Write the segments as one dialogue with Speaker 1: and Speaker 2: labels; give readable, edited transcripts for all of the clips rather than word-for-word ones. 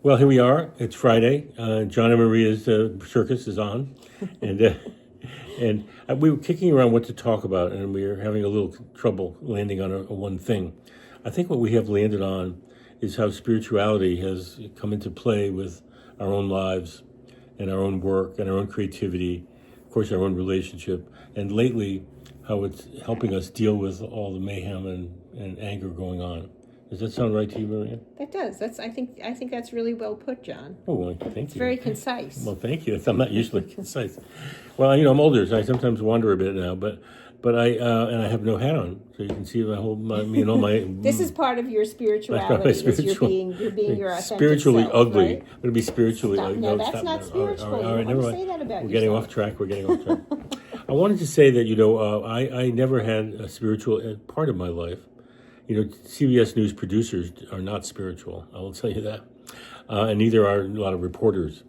Speaker 1: Well, here we are. It's Friday. John and Maria's circus is on, and we were kicking around what to talk about, and we were having a little trouble landing on a one thing. I think what we have landed on is how spirituality has come into play with our own lives, and our own work, and our own creativity, of course, our own relationship, and lately, how it's helping us deal with all the mayhem and anger going on. Does that sound right to you, Maria?
Speaker 2: That does. I think that's really well put, John.
Speaker 1: Oh, well, thank you.
Speaker 2: It's very concise.
Speaker 1: Well, thank you. I'm not usually concise. Well, I'm older, so I sometimes wander a bit now. But I have no hat on, so you can see all my.
Speaker 2: This is part of your spirituality. You're being your authentic
Speaker 1: spiritually
Speaker 2: self,
Speaker 1: ugly.
Speaker 2: right?
Speaker 1: I'm gonna be spiritually ugly.
Speaker 2: No, that's not spiritual.
Speaker 1: All right,
Speaker 2: You
Speaker 1: never
Speaker 2: want to
Speaker 1: mind.
Speaker 2: say that about
Speaker 1: We're getting
Speaker 2: yourself.
Speaker 1: off track. We're getting off track. I wanted to say that I never had a spiritual part of my life. CBS News producers are not spiritual. I will tell you that, and neither are a lot of reporters.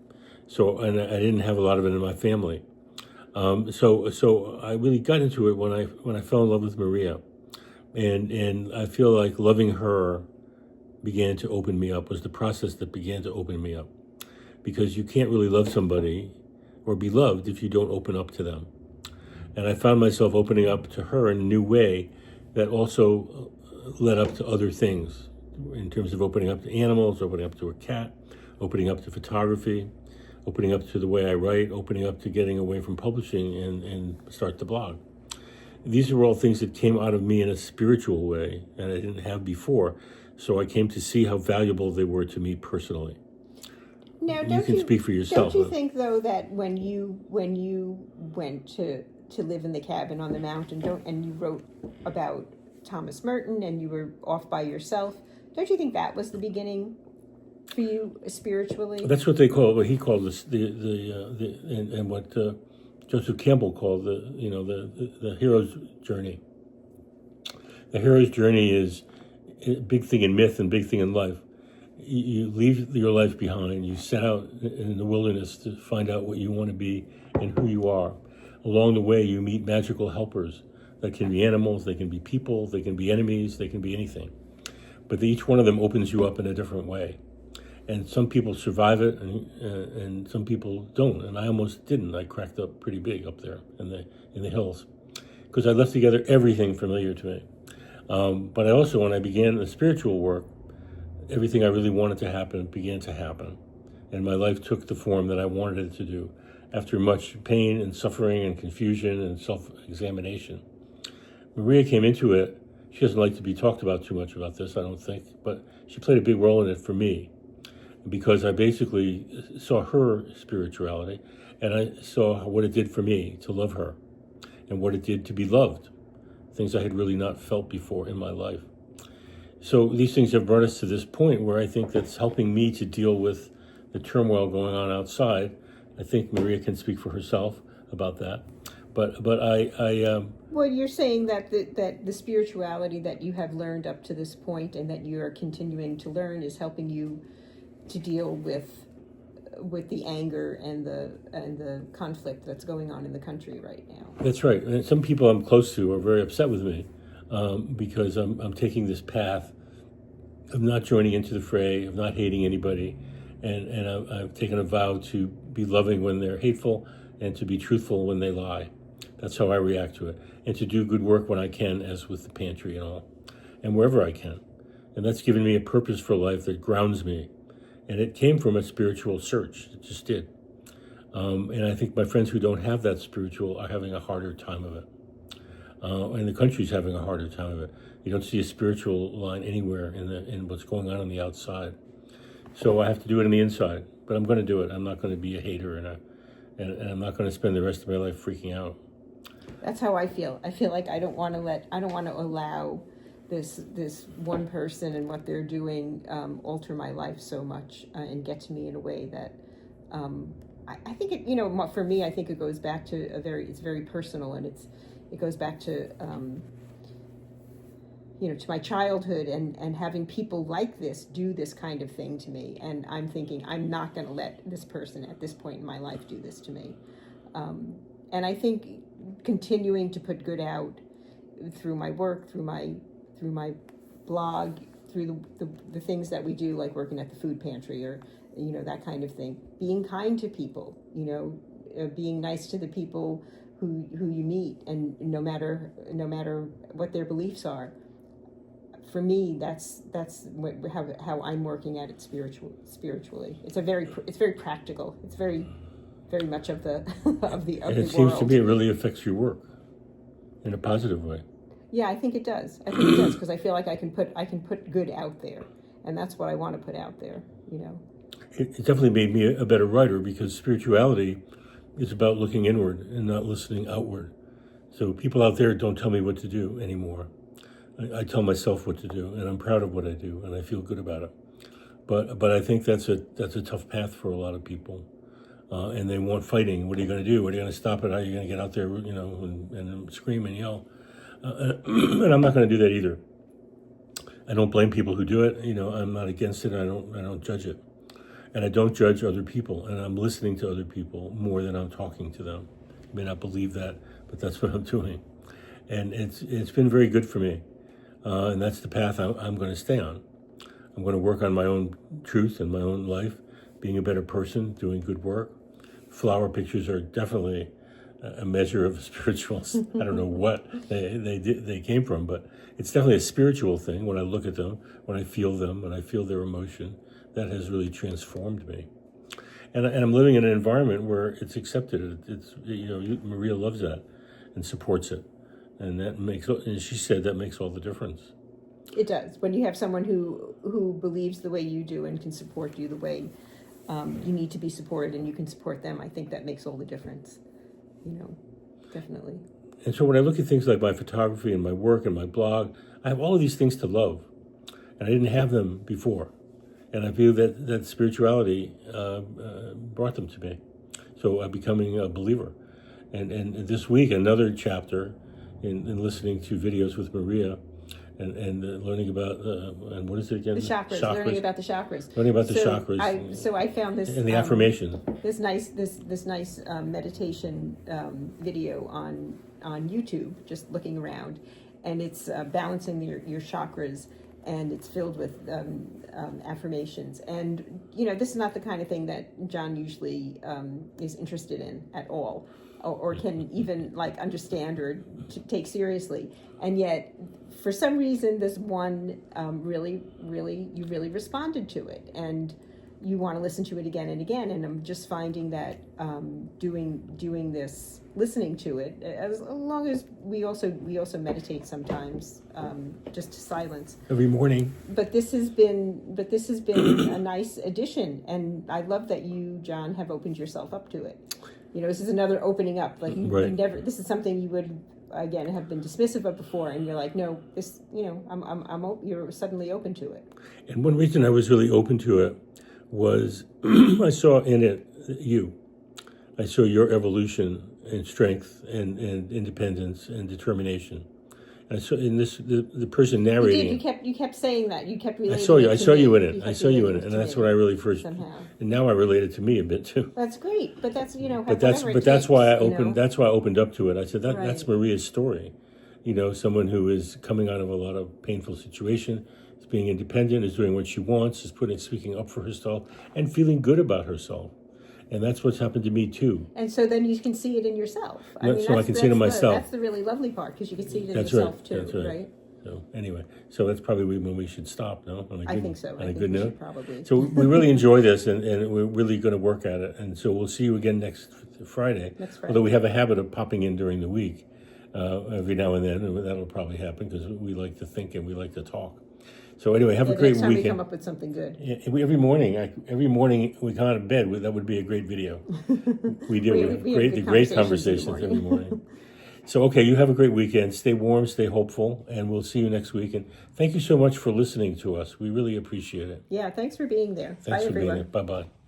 Speaker 1: So, and I didn't have a lot of it in my family. So I really got into it when I fell in love with Maria, and I feel like loving her began to open me up. Was the process that began to open me up, because you can't really love somebody or be loved if you don't open up to them. And I found myself opening up to her in a new way that also led up to other things in terms of opening up to animals, opening up to a cat, opening up to photography, opening up to the way I write, opening up to getting away from publishing and start the blog. These are all things that came out of me in a spiritual way that I didn't have before. So I came to see how valuable they were to me personally.
Speaker 2: Now,
Speaker 1: you can speak for yourself.
Speaker 2: Don't you think, though, that when you went to live in the cabin on the mountain, and you wrote about Thomas Merton, and you were off by yourself, don't you think that was the beginning for you spiritually?
Speaker 1: That's what they call what he called this, and what Joseph Campbell called the hero's journey. The hero's journey is a big thing in myth and big thing in life. You leave your life behind. You set out in the wilderness to find out what you want to be and who you are. Along the way, you meet magical helpers. That can be animals, they can be people, they can be enemies, they can be anything. But each one of them opens you up in a different way. And some people survive it, and some people don't. And I almost didn't. I cracked up pretty big up there in the hills, because I left together everything familiar to me. But I also, when I began the spiritual work, everything I really wanted to happen began to happen, and my life took the form that I wanted it to do. After much pain and suffering and confusion and self-examination, Maria came into it. She doesn't like to be talked about too much about this, I don't think, but she played a big role in it for me, because I basically saw her spirituality, and I saw what it did for me to love her, and what it did to be loved, things I had really not felt before in my life. So these things have brought us to this point where I think that's helping me to deal with the turmoil going on outside. I think Maria can speak for herself about that, but I
Speaker 2: Well, you're saying that the spirituality that you have learned up to this point and that you are continuing to learn is helping you to deal with the anger and the conflict that's going on in the country right now.
Speaker 1: That's right. And some people I'm close to are very upset with me because I'm taking this path of not joining into the fray, of not hating anybody, and I've taken a vow to be loving when they're hateful and to be truthful when they lie. That's how I react to it. And to do good work when I can, as with the pantry and all, and wherever I can. And that's given me a purpose for life that grounds me. And it came from a spiritual search. It just did. And I think my friends who don't have that spiritual are having a harder time of it. And the country's having a harder time of it. You don't see a spiritual line anywhere in what's going on the outside. So I have to do it on the inside. But I'm going to do it. I'm not going to be a hater, and I'm not going to spend the rest of my life freaking out.
Speaker 2: That's how I feel. I feel like I don't want to allow this one person and what they're doing alter my life so much and get to me in a way that I think it, for me, I think it goes back to it's very personal, and it goes back to to my childhood and having people like this do this kind of thing to me, and I'm thinking I'm not going to let this person at this point in my life do this to me, and I think continuing to put good out through my work, through my blog, the things that we do, like working at the food pantry or, that kind of thing. Being kind to people, being nice to the people who you meet, and no matter what their beliefs are. For me, that's how I'm working at it spiritually. It's very practical. It's very much of the of the
Speaker 1: And
Speaker 2: the
Speaker 1: it seems to
Speaker 2: world.
Speaker 1: me it really affects your work in a positive way.
Speaker 2: Yeah, I think it does. I think it does, because I feel like I can put good out there, and that's what I want to put out there.
Speaker 1: It definitely made me a better writer, because spirituality is about looking inward and not listening outward. So people out there don't tell me what to do anymore. I tell myself what to do, and I'm proud of what I do, and I feel good about it. But I think that's a tough path for a lot of people, and they want fighting. What are you going to do? What are you going to stop it? How are you going to get out there, and scream and yell? And I'm not going to do that either. I don't blame people who do it. I'm not against it. I don't judge it, and I don't judge other people. And I'm listening to other people more than I'm talking to them. You may not believe that, but that's what I'm doing, and it's been very good for me. And that's the path I'm going to stay on. I'm going to work on my own truth and my own life, being a better person, doing good work. Flower pictures are definitely a measure of spirituals. I don't know what they came from, but it's definitely a spiritual thing. When I look at them, when I feel them, when I feel their emotion, that has really transformed me. And I'm living in an environment where it's accepted. It's Maria loves that and supports it. And and she said that makes all the difference.
Speaker 2: It does. When you have someone who believes the way you do and can support you the way you need to be supported, and you can support them, I think that makes all the difference. Definitely.
Speaker 1: And so when I look at things like my photography and my work and my blog, I have all of these things to love, and I didn't have them before. And I feel that spirituality brought them to me. So I'm becoming a believer. And this week, another chapter in listening to videos with Maria and learning about, and what is it again?
Speaker 2: The chakras. Learning about the chakras.
Speaker 1: Learning about the chakras.
Speaker 2: So I found this
Speaker 1: and the affirmation.
Speaker 2: This nice meditation video on YouTube, just looking around, and it's balancing your chakras, and it's filled with affirmations. And this is not the kind of thing that John usually is interested in at all, or can even understand or take seriously. And yet, for some reason, this one really responded to it, and you want to listen to it again and again. And I'm just finding that doing this, listening to it, as long as we also meditate sometimes, just to silence
Speaker 1: Every morning.
Speaker 2: But this has been a nice addition, and I love that you, John, have opened yourself up to it. This is another opening up. You never. This is something you would again have been dismissive of before, and you're like, no, this. You're suddenly open to it.
Speaker 1: And one reason I was really open to it was I saw in it you. I saw your evolution and strength and independence and determination. I saw in this the person narrating.
Speaker 2: You kept saying that. You kept relating.
Speaker 1: I saw you in it. I saw you in it, and that's what I really first.
Speaker 2: Somehow.
Speaker 1: And now I relate it to me a bit too.
Speaker 2: That's great, but that's
Speaker 1: That's why I opened. That's why I opened up to it. I said
Speaker 2: Right.
Speaker 1: that's Maria's story. Someone who is coming out of a lot of painful situation, is being independent, is doing what she wants, is speaking up for herself, and feeling good about herself. And that's what's happened to me too.
Speaker 2: And so then you can see it in yourself.
Speaker 1: I can see it in myself.
Speaker 2: That's the really lovely part, because you can see it in
Speaker 1: That's
Speaker 2: yourself
Speaker 1: right.
Speaker 2: too,
Speaker 1: That's right.
Speaker 2: right?
Speaker 1: So anyway, that's probably when we should stop. No,
Speaker 2: I think so.
Speaker 1: On
Speaker 2: I
Speaker 1: a
Speaker 2: think
Speaker 1: good
Speaker 2: we
Speaker 1: note.
Speaker 2: should probably.
Speaker 1: So we really enjoy this, and we're really going to work at it. And so we'll see you again next Friday.
Speaker 2: Next Friday.
Speaker 1: Although we have a habit of popping in during the week, every now and then, and that'll probably happen because we like to think and we like to talk. So anyway, have a great
Speaker 2: next time
Speaker 1: weekend.
Speaker 2: we come up with something good.
Speaker 1: Yeah, every morning we come out of bed. That would be a great video. We do.
Speaker 2: We have
Speaker 1: great conversations every morning. So, okay, you have a great weekend. Stay warm, stay hopeful, and we'll see you next week. And thank you so much for listening to us. We really appreciate it.
Speaker 2: Yeah, thanks for being there.
Speaker 1: Thanks
Speaker 2: Bye,
Speaker 1: for being
Speaker 2: everyone.
Speaker 1: there. Bye-bye.